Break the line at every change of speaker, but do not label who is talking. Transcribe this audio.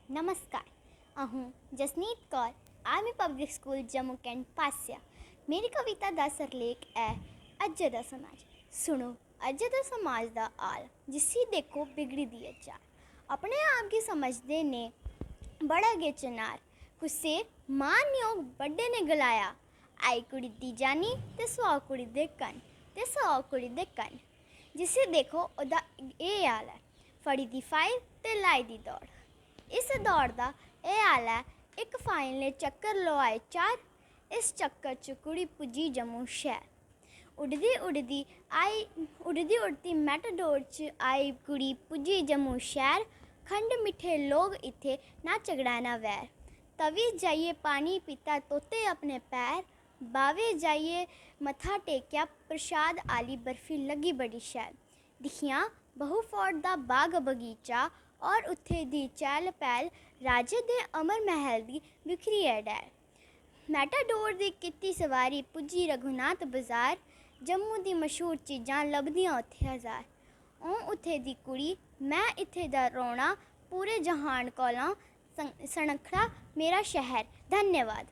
नमस्कार। अहूँ Jasneet Kaur army public school Jammu cantt पासिया। मेरी कविता का सरलेख है अज्ज दा समाज। सुनो अज्ज दा समाज दा आल, जिसी देखो बिगड़ी दी चाल। अपने आप की समझदे ने बड़ा गे चनार, कुसे मानयोग बड़े ने गलाया। आई कुड़ी दी जानी ते 100 कुड़ी दे कन, ते 100 कुड़ी दे कन। जिसे देखो ओदा ये हाल है, फड़ी दी फाइल ते लाई दी दौड़। इस दौड़ का यह हाल है, एक फाइल ने चक्कर लवाए 4। इस चक्कर च कुड़ी पुजी जम्मू शहर। उड़दी मैटाडोर च आई कुड़ी पुजी जम्मू शहर। खंड मिठे लोग इत्थे ना झगड़ा ना वैर। तवी जाइए पानी पीता तोते अपने पैर। बावे जाइए मत्था टेकिया प्रसाद आली बर्फी लगी बड़ी शैल। दिखिया बहु फोर्ट दा बाग बगीचा और उत्थे दी चहल पहल। राजे दे अमर महल दी बिखरी है डैर। मैटाडोर दी कित्ती सवारी पुजी रघुनाथ बाजार। जम्मू दी मशहूर चीज़ां लभदियां उत्थे हज़ार। उत्थे दी कुड़ी मैं इत्थे दा रोना, पूरे जहान कोला सनखड़ा मेरा शहर। धन्यवाद।